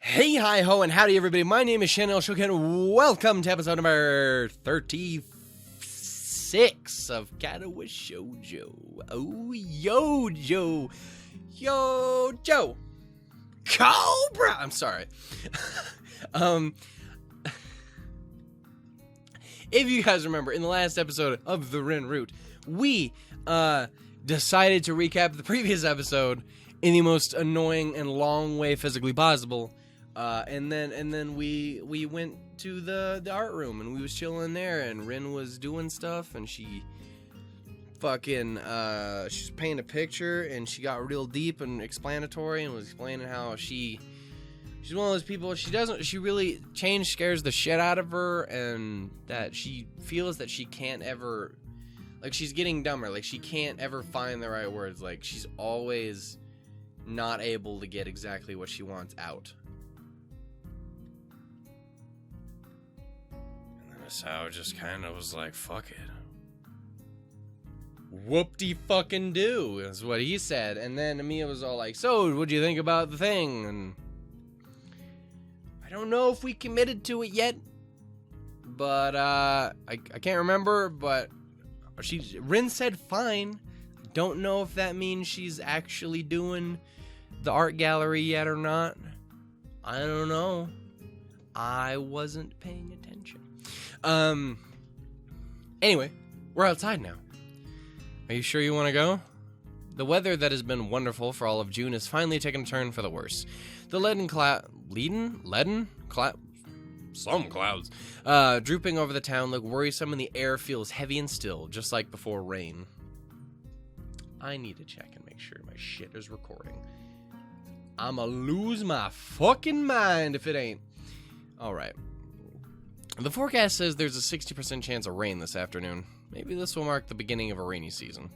Hey, hi, ho, and howdy, everybody. My name is Chanel Shook, and welcome to episode number 36 of Katawa Shoujo. Oh, Yojo. Yojo. Cobra. I'm sorry. If you guys remember, in the last episode of the RIN route, we decided to recap the previous episode in the most annoying and long way physically possible. And then we went to the art room and we was chilling there, and Rin was doing stuff, and she fucking she's painting a picture, and she got real deep and explanatory and was explaining how she's one of those people, she really change scares the shit out of her, and that she feels that she can't ever, like, she's getting dumber, like she can't ever find the right words, like she's always not able to get exactly what she wants out. So I just kind of was like, fuck it. Whoop-de-fucking-do is what he said. And then Mia was all like, so, what'd you think about the thing? And I don't know if we committed to it yet. But, I can't remember, but Rin said fine. Don't know if that means she's actually doing the art gallery yet or not. I don't know. I wasn't paying attention. Anyway, we're outside now. Are you sure you want to go? The weather that has been wonderful for all of June has finally taken a turn for the worse. The some clouds, drooping over the town look worrisome, and the air feels heavy and still, just like before rain. I need to check and make sure my shit is recording. I'ma lose my fucking mind if it ain't. Alright. The forecast says there's a 60% chance of rain this afternoon. Maybe this will mark the beginning of a rainy season.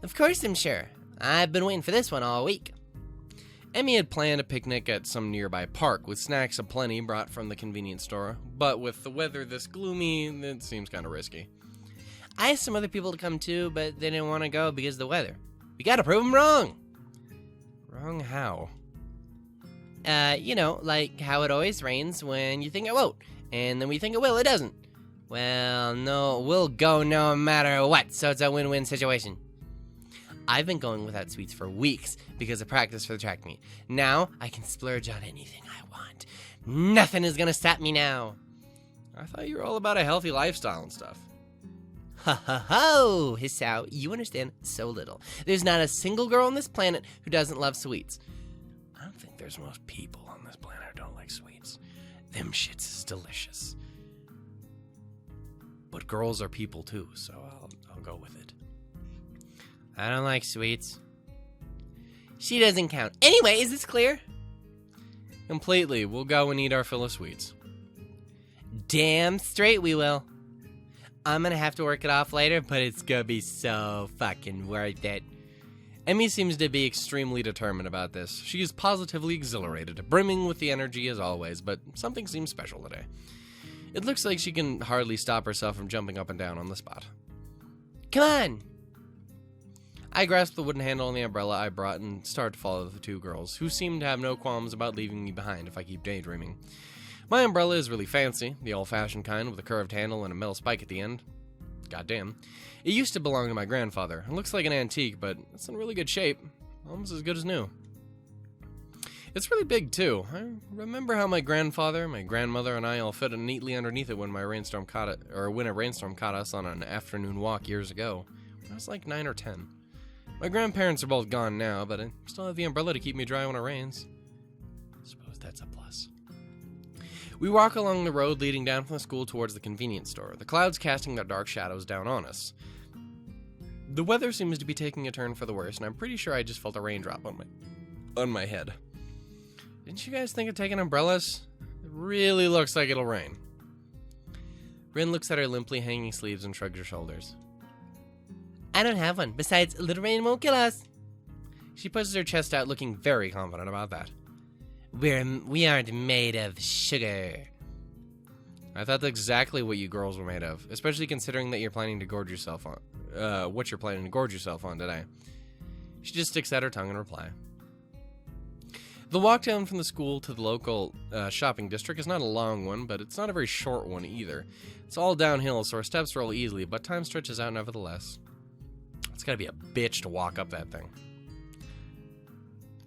Of course I'm sure. I've been waiting for this one all week. Emmy had planned a picnic at some nearby park with snacks aplenty brought from the convenience store, but with the weather this gloomy, it seems kind of risky. I asked some other people to come too, but they didn't want to go because of the weather. We gotta prove them wrong! Wrong how? You know, like how it always rains when you think it won't, and then we think it will, it doesn't. Well, no, we'll go no matter what, so it's a win-win situation. I've been going without sweets for weeks because of practice for the track meet. Now, I can splurge on anything I want. Nothing is gonna stop me now. I thought you were all about a healthy lifestyle and stuff. Ha ha ho, Hisao, you understand so little. There's not a single girl on this planet who doesn't love sweets. I don't think there's most people on this planet who don't like sweets. Them shits is delicious. But girls are people too, so I'll go with it. I don't like sweets. She doesn't count. Anyway, is this clear? Completely. We'll go and eat our fill of sweets. Damn straight we will. I'm gonna have to work it off later, but it's gonna be so fucking worth it. Emmy seems to be extremely determined about this. She is positively exhilarated, brimming with the energy as always, but something seems special today. It looks like she can hardly stop herself from jumping up and down on the spot. Come on! I grasped the wooden handle on the umbrella I brought and started to follow the two girls, who seem to have no qualms about leaving me behind if I keep daydreaming. My umbrella is really fancy, the old-fashioned kind with a curved handle and a metal spike at the end. Goddamn. It used to belong to my grandfather. It looks like an antique, but it's in really good shape. Almost as good as new. It's really big, too. I remember how my grandfather, my grandmother, and I all fit neatly underneath it when a rainstorm caught us on an afternoon walk years ago. I was like 9 or 10. My grandparents are both gone now, but I still have the umbrella to keep me dry when it rains. I suppose that's a plus. We walk along the road leading down from the school towards the convenience store, the clouds casting their dark shadows down on us. The weather seems to be taking a turn for the worse, and I'm pretty sure I just felt a raindrop on my head. Didn't you guys think of taking umbrellas? It really looks like it'll rain. Rin looks at her limply hanging sleeves and shrugs her shoulders. I don't have one. Besides, a little rain won't kill us. She pushes her chest out, looking very confident about that. We aren't made of sugar. I thought that's exactly what you girls were made of, especially considering that you're planning to gorge yourself on. What you're planning to gorge yourself on today. She just sticks out her tongue in reply. The walk down from the school to the local shopping district is not a long one, but it's not a very short one either. It's all downhill, so our steps roll easily, but time stretches out nevertheless. It's gotta be a bitch to walk up that thing.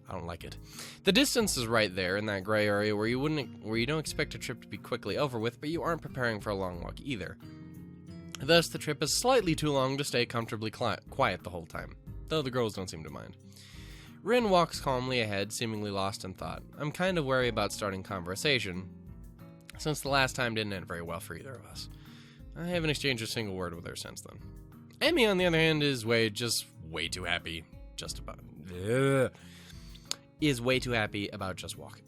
I don't like it. The distance is right there in that gray area where you don't expect a trip to be quickly over with, but you aren't preparing for a long walk either. Thus, the trip is slightly too long to stay comfortably quiet the whole time, though the girls don't seem to mind. RIN walks calmly ahead, seemingly lost in thought. I'm kind of wary about starting conversation, since the last time didn't end very well for either of us. I haven't exchanged a single word with her since then. Emmy, on the other hand, is way too happy about just walking.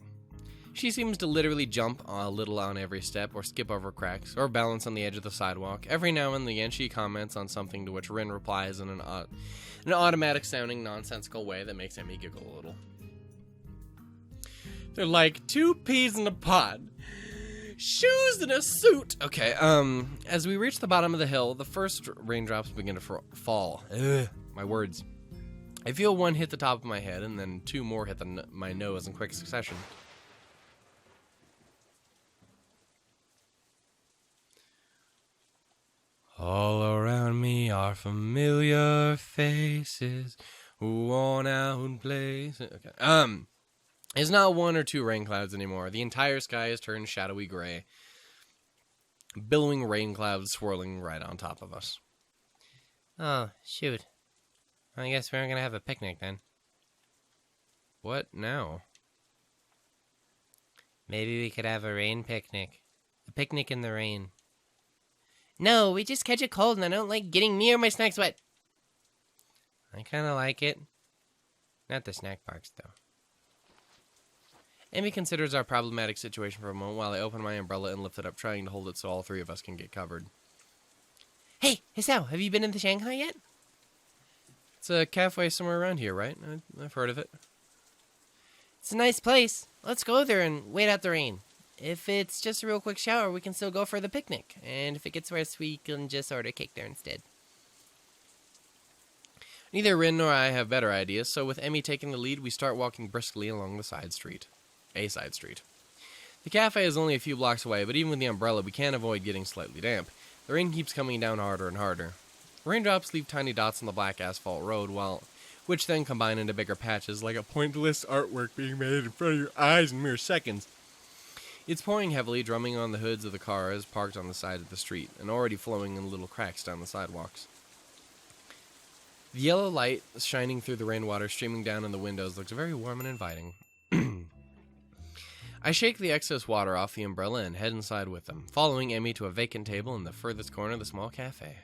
She seems to literally jump a little on every step, or skip over cracks, or balance on the edge of the sidewalk. Every now and again, she comments on something to which RIN replies in an automatic-sounding, nonsensical way that makes Emmy giggle a little. They're like two peas in a pod. Shoes in a suit. Okay, as we reach the bottom of the hill, the first raindrops begin to fall. Ugh, my words. I feel one hit the top of my head, and then two more hit my nose in quick succession. All around me are familiar faces, worn out places. Okay. It's not one or two rain clouds anymore. The entire sky has turned shadowy gray. Billowing rain clouds swirling right on top of us. Oh, shoot. I guess we're gonna have a picnic then. What now? Maybe we could have a rain picnic. A picnic in the rain. No, we just catch a cold and I don't like getting me or my snacks wet. I kinda like it. Not the snack parks, though. Amy considers our problematic situation for a moment while I open my umbrella and lift it up, trying to hold it so all three of us can get covered. Hey, Hisao, have you been in the Shanghai yet? It's a cafe somewhere around here, right? I've heard of it. It's a nice place. Let's go there and wait out the rain. If it's just a real quick shower, we can still go for the picnic. And if it gets worse, we can just order cake there instead. Neither Rin nor I have better ideas, so with Emmy taking the lead, we start walking briskly along the side street. A side street. The cafe is only a few blocks away, but even with the umbrella, we can't avoid getting slightly damp. The rain keeps coming down harder and harder. Raindrops leave tiny dots on the black asphalt road, which then combine into bigger patches, like a pointless artwork being made in front of your eyes in mere seconds. It's pouring heavily, drumming on the hoods of the cars parked on the side of the street, and already flowing in little cracks down the sidewalks. The yellow light shining through the rainwater streaming down on the windows looks very warm and inviting. I shake the excess water off the umbrella and head inside with them, following Emmy to a vacant table in the furthest corner of the small cafe.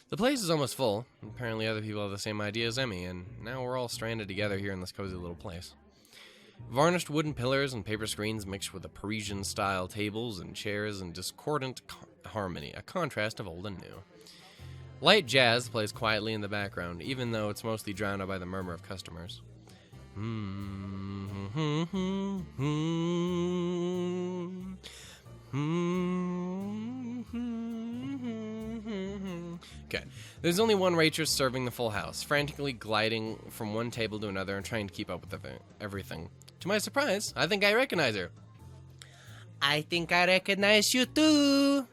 The place is almost full. Apparently other people have the same idea as Emmy, and now we're all stranded together here in this cozy little place. Varnished wooden pillars and paper screens mixed with the Parisian-style tables and chairs in discordant harmony, a contrast of old and new. Light jazz plays quietly in the background, even though it's mostly drowned out by the murmur of customers. Okay, there's only one waitress serving the full house, frantically gliding from one table to another and trying to keep up with everything. To my surprise, I think I recognize her. I think I recognize you too.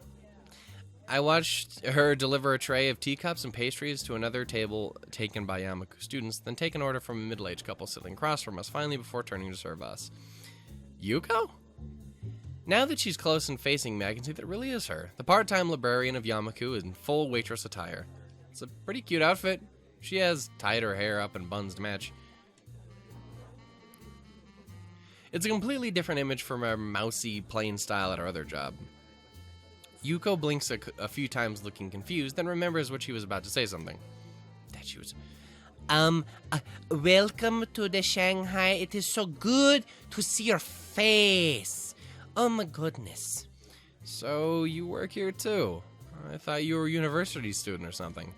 I watched her deliver a tray of teacups and pastries to another table taken by Yamaku students, then take an order from a middle-aged couple sitting across from us, finally before turning to serve us. Yuko? Now that she's close and facing me, I can see that it really is her, the part-time librarian of Yamaku in full waitress attire. It's a pretty cute outfit. She has tied her hair up in buns to match. It's a completely different image from our mousy, plain style at our other job. Yuko blinks a few times looking confused, then remembers what she was about to say something. That she was... welcome to the Shanghai. It is so good to see your face. Oh my goodness. So, you work here too? I thought you were a university student or something.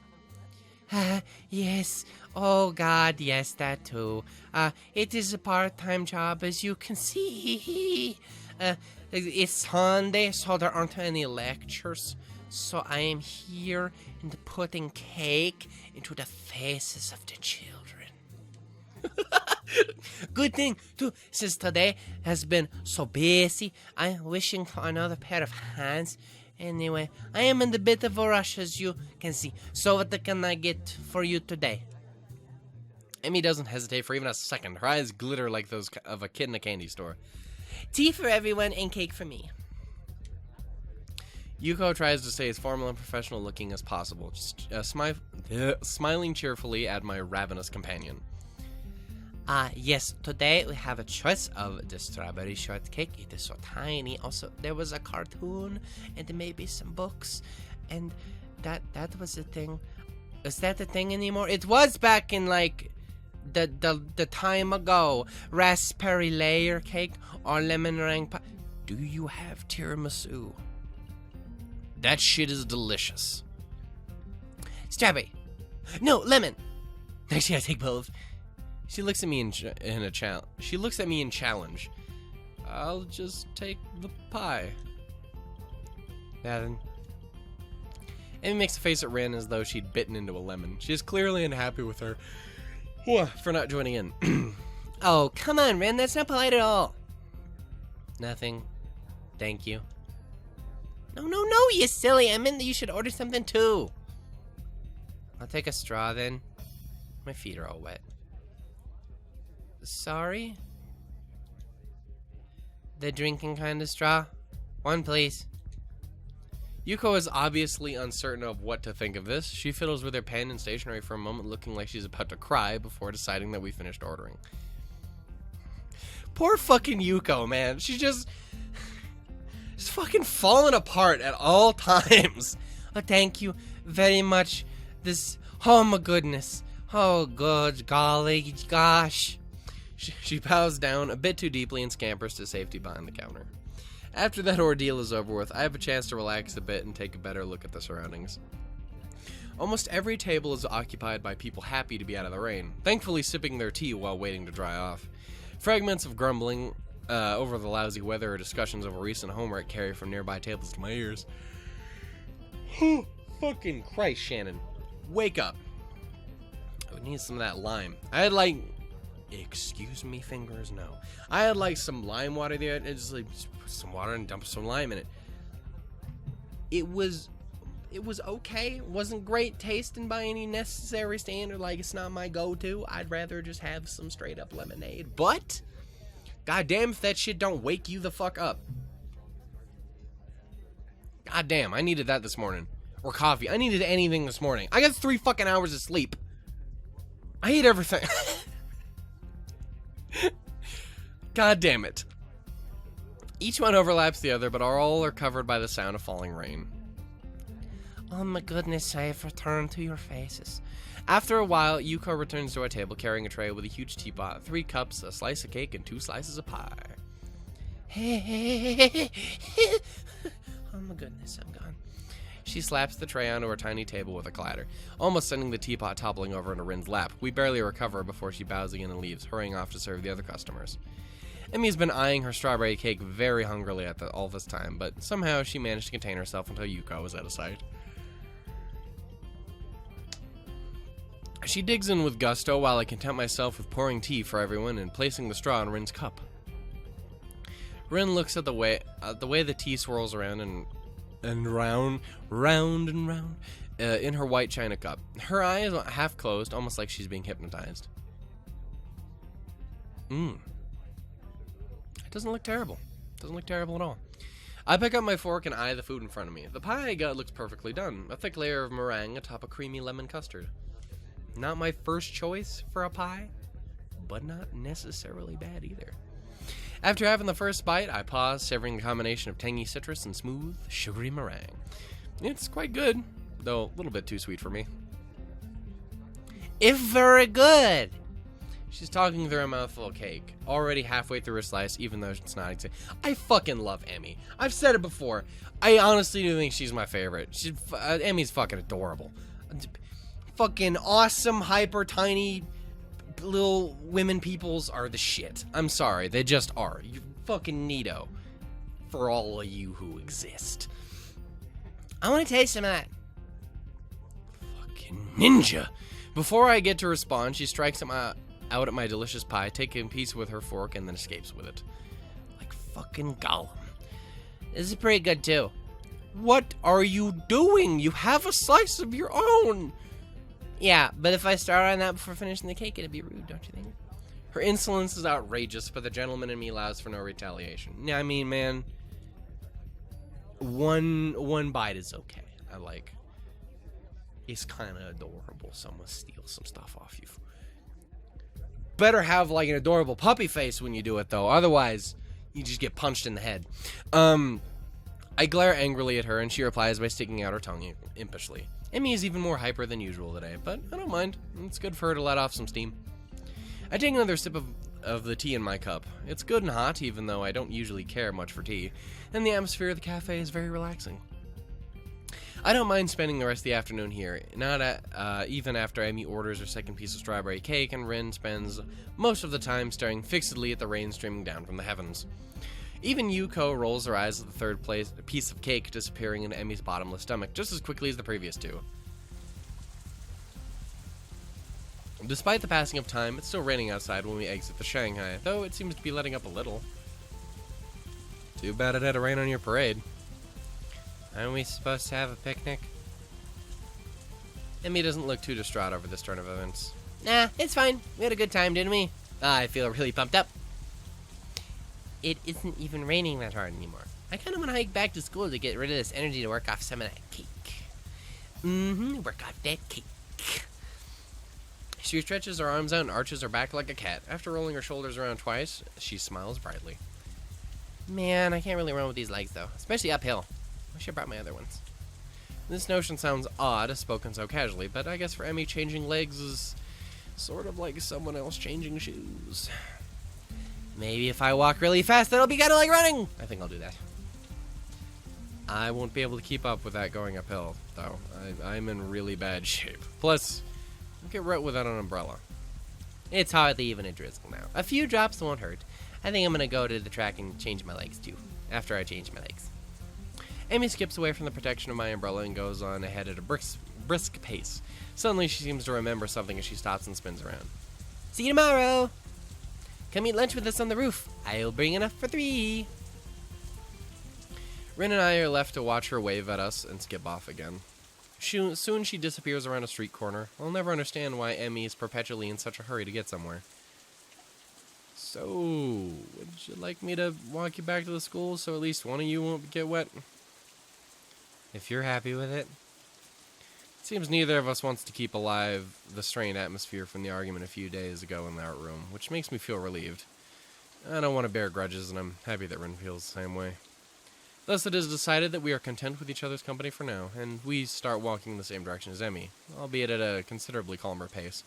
Yes. Oh God, yes, that too. It is a part-time job, as you can see. It's Sunday, so there aren't any lectures. So I am here and putting cake into the faces of the children. Good thing, too, since today has been so busy. I'm wishing for another pair of hands. Anyway, I am in a bit of a rush, as you can see. So what can I get for you today? Emmy doesn't hesitate for even a second. Her eyes glitter like those of a kid in a candy store. Tea for everyone and cake for me. Yuko tries to stay as formal and professional looking as possible, just smiling cheerfully at my ravenous companion. Yes, today we have a choice of the strawberry shortcake. It is so tiny. Also, there was a cartoon and maybe some books. And that was the thing. Is that the thing anymore? It was back in, like, the time ago. Raspberry layer cake or lemon meringue pie. Do you have tiramisu? That shit is delicious. Strawberry. No, lemon. Actually, I take both. She looks at me in challenge. I'll just take the pie. Yeah, then. Amy makes a face at Rin as though she'd bitten into a lemon. She is clearly unhappy with her for not joining in. Oh, come on, Rin. That's not polite at all. Nothing. Thank you. No, you silly. I meant that you should order something too. I'll take a straw then. My feet are all wet. Sorry? The drinking kind of straw? One, please. Yuko is obviously uncertain of what to think of this. She fiddles with her pen and stationery for a moment, looking like she's about to cry before deciding that we finished ordering. Poor fucking Yuko, man. She's just fucking falling apart at all times. Oh, thank you very much. Oh my goodness. Oh, good golly gosh. She bows down a bit too deeply and scampers to safety behind the counter. After that ordeal is over with, I have a chance to relax a bit and take a better look at the surroundings. Almost every table is occupied by people happy to be out of the rain, thankfully sipping their tea while waiting to dry off. Fragments of grumbling over the lousy weather or discussions over recent homework carry from nearby tables to my ears. Fucking Christ, Shannon. Wake up. I need some of that lime. I had excuse me, fingers? No. I had some lime water there. And just put some water and dump some lime in it. It was okay. It wasn't great tasting by any necessary standard. It's not my go-to. I'd rather just have some straight up lemonade. But goddamn if that shit don't wake you the fuck up. Goddamn, I needed that this morning. Or coffee. I needed anything this morning. I got 3 fucking hours of sleep. I ate everything. God damn it. Each one overlaps the other, but all are covered by the sound of falling rain. Oh my goodness, I have returned to your faces. After a while, Yuko returns to our table carrying a tray with a huge teapot, 3 cups, a slice of cake, and 2 slices of pie. Oh my goodness, I'm gone. She slaps the tray onto her tiny table with a clatter, almost sending the teapot toppling over into Rin's lap. We barely recover before she bows again and leaves, hurrying off to serve the other customers. Emmy's been eyeing her strawberry cake very hungrily all this time, but somehow she managed to contain herself until Yuko was out of sight. She digs in with gusto while I content myself with pouring tea for everyone and placing the straw in Rin's cup. Rin looks at the way the tea swirls around and round in her white china cup. Her eyes are half closed, almost like she's being hypnotized. It doesn't look terrible. Doesn't look terrible at all. I pick up my fork and eye the food in front of me. The pie I got looks perfectly done. A thick layer of meringue atop a creamy lemon custard. Not my first choice for a pie, but not necessarily bad either. After having the first bite, I pause, savoring the combination of tangy citrus and smooth, sugary meringue. It's quite good, though a little bit too sweet for me. It's very good. She's talking through a mouthful of cake, already halfway through her slice, even though it's not exact. I fucking love Emmy. I've said it before. I honestly do think she's my favorite. Emmy's fucking adorable. Fucking awesome, hyper tiny little women peoples are the shit. I'm sorry, they just are. You fucking neato. For all of you who exist. I want to taste some of that. Fucking ninja. Before I get to respond, she strikes at out at my delicious pie, taking a piece with her fork, and then escapes with it. Like fucking Gollum. This is pretty good, too. What are you doing? You have a slice of your own. Yeah, but if I start on that before finishing the cake, it'd be rude, don't you think? Her insolence is outrageous, but the gentleman in me allows for no retaliation. Yeah, I mean, man, one bite is okay. It's kind of adorable. Someone steals some stuff off you. Better have like an adorable puppy face when you do it, though. Otherwise, you just get punched in the head. I glare angrily at her, and she replies by sticking out her tongue impishly. Emmy is even more hyper than usual today, but I don't mind. It's good for her to let off some steam. I take another sip of the tea in my cup. It's good and hot, even though I don't usually care much for tea, and the atmosphere of the cafe is very relaxing. I don't mind spending the rest of the afternoon here, even after Emmy orders her second piece of strawberry cake, and Rin spends most of the time staring fixedly at the rain streaming down from the heavens. Even Yuko rolls her eyes at the third piece of cake disappearing into Emmy's bottomless stomach just as quickly as the previous two. Despite the passing of time, it's still raining outside when we exit the Shanghai, though it seems to be letting up a little. Too bad it had to rain on your parade. Aren't we supposed to have a picnic? Emmy doesn't look too distraught over this turn of events. Nah, it's fine. We had a good time, didn't we? I feel really pumped up. It isn't even raining that hard anymore. I kind of want to hike back to school to get rid of this energy to work off some of that cake. Work off that cake. She stretches her arms out and arches her back like a cat. After rolling her shoulders around twice, she smiles brightly. Man, I can't really run with these legs, though. Especially uphill. I should have brought my other ones. This notion sounds odd, spoken so casually, but I guess for Emmy, changing legs is sort of like someone else changing shoes. Maybe if I walk really fast, that'll be kind of like running. I think I'll do that. I won't be able to keep up with that going uphill, though. I'm in really bad shape. Plus, I'll get right without an umbrella. It's hardly even a drizzle now. A few drops won't hurt. I think I'm going to go to the track and change my legs, too, after I change my legs. Emmy skips away from the protection of my umbrella and goes on ahead at a brisk pace. Suddenly, she seems to remember something as she stops and spins around. See you tomorrow! Come eat lunch with us on the roof. I'll bring enough for 3. Rin and I are left to watch her wave at us and skip off again. Soon she disappears around a street corner. I'll never understand why Emmy is perpetually in such a hurry to get somewhere. So, would you like me to walk you back to the school so at least one of you won't get wet? If you're happy with it. It seems neither of us wants to keep alive the strained atmosphere from the argument a few days ago in the art room, which makes me feel relieved. I don't want to bear grudges, and I'm happy that Rin feels the same way. Thus, it is decided that we are content with each other's company for now, and we start walking in the same direction as Emmy, albeit at a considerably calmer pace.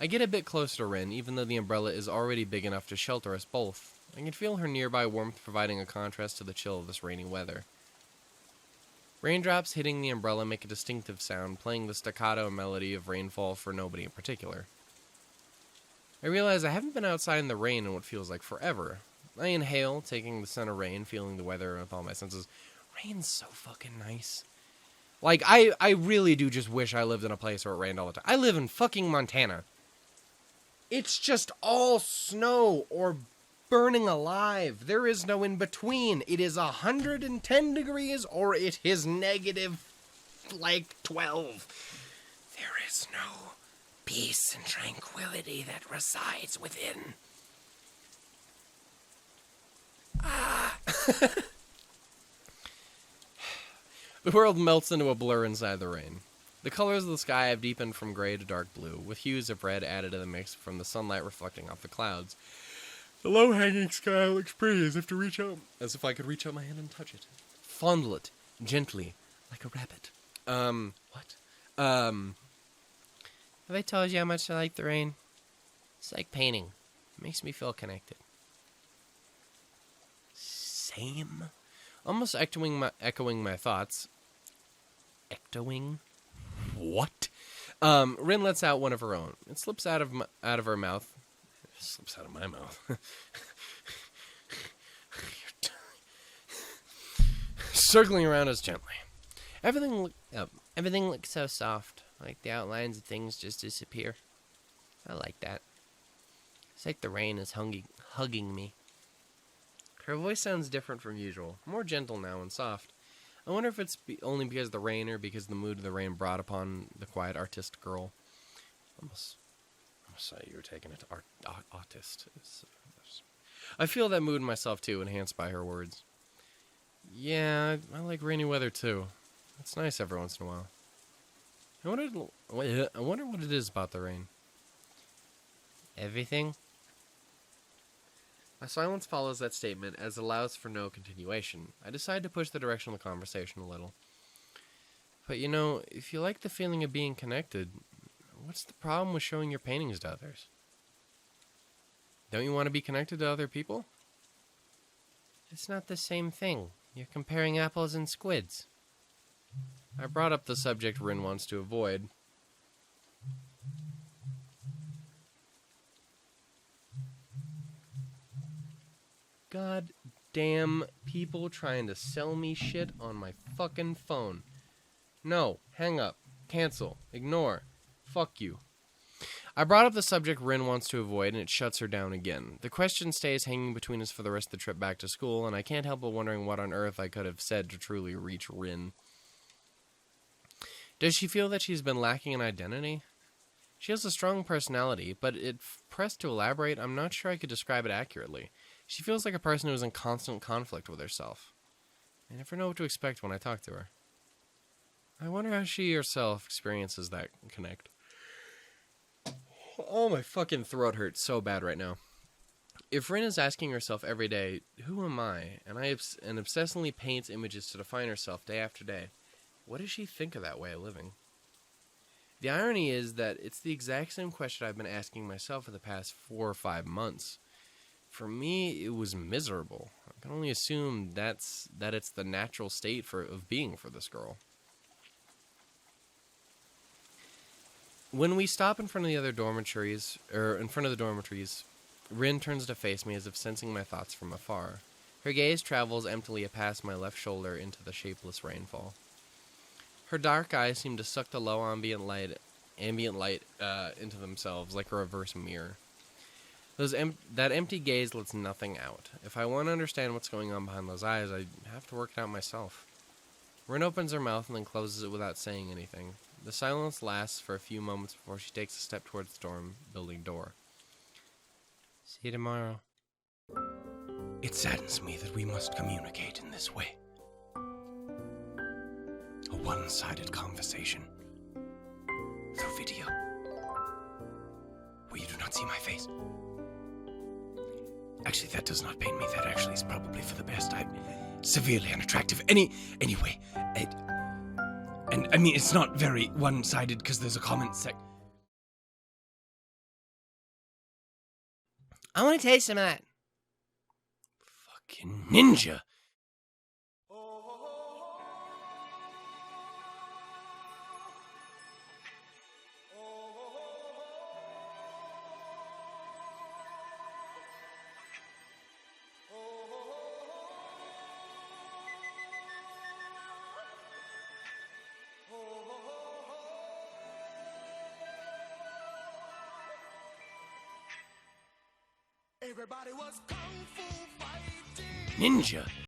I get a bit closer to Rin, even though the umbrella is already big enough to shelter us both. I can feel her nearby warmth providing a contrast to the chill of this rainy weather. Raindrops hitting the umbrella make a distinctive sound, playing the staccato melody of rainfall for nobody in particular. I realize I haven't been outside in the rain in what feels like forever. I inhale, taking the scent of rain, feeling the weather with all my senses. Rain's so fucking nice. Like, I really do just wish I lived in a place where it rained all the time. I live in fucking Montana. It's just all snow or burning alive. There is no in between. It is 110 degrees or it is negative, 12. There is no peace and tranquility that resides within. The world melts into a blur inside the rain. The colors of the sky have deepened from gray to dark blue, with hues of red added to the mix from the sunlight reflecting off the clouds. The low-hanging sky looks pretty, as if I could reach out my hand and touch it. Fondle it, gently, like a rabbit. What? Have I told you how much I like the rain? It's like painting. It makes me feel connected. Same. Almost echoing my thoughts. Ectoing? What? Rin lets out one of her own. It slips out of her mouth. It slips out of my mouth. Circling around us gently. Everything looks so soft. Like the outlines of things just disappear. I like that. It's like the rain is hugging me. Her voice sounds different from usual, more gentle now and soft. I wonder if it's only because of the rain or because the mood of the rain brought upon the quiet artist girl. Almost thought you were taking it to autist. I feel that mood myself too, enhanced by her words. Yeah, I like rainy weather too. It's nice every once in a while. I wonder what it is about the rain. Everything? A silence follows that statement, as it allows for no continuation. I decide to push the direction of the conversation a little. But you know, if you like the feeling of being connected, what's the problem with showing your paintings to others? Don't you want to be connected to other people? It's not the same thing. You're comparing apples and squids. I brought up the subject RIN wants to avoid. God damn people trying to sell me shit on my fucking phone. No, hang up, cancel, ignore, fuck you. I brought up the subject RIN wants to avoid, and it shuts her down again. The question stays hanging between us for the rest of the trip back to school, and I can't help but wondering what on earth I could have said to truly reach RIN. Does she feel that she's been lacking an identity? She has a strong personality, but if pressed to elaborate, I'm not sure I could describe it accurately. She feels like a person who is in constant conflict with herself. I never know what to expect when I talk to her. I wonder how she herself experiences that connect. Oh, my fucking throat hurts so bad right now. If Rin is asking herself every day, who am I, and obsessively paints images to define herself day after day, what does she think of that way of living? The irony is that it's the exact same question I've been asking myself for the past 4 or 5 months. For me, it was miserable. I can only assume that it's the natural state of being for this girl. When we stop in front of the dormitories, Rin turns to face me as if sensing my thoughts from afar. Her gaze travels emptily past my left shoulder into the shapeless rainfall. Her dark eyes seem to suck the low ambient light into themselves like a reverse mirror. That empty gaze lets nothing out. If I want to understand what's going on behind those eyes, I have to work it out myself. Rin opens her mouth and then closes it without saying anything. The silence lasts for a few moments before she takes a step towards the dorm building door. See you tomorrow. It saddens me that we must communicate in this way. A one-sided conversation. Through video. Where you do not see my face. Actually, that does not pain me. That actually is probably for the best. I'm severely unattractive. Anyway, and I mean, it's not very one-sided because there's a comment I want to taste some of that. Fucking ninja. Everybody was kung fu fighting. Ninja.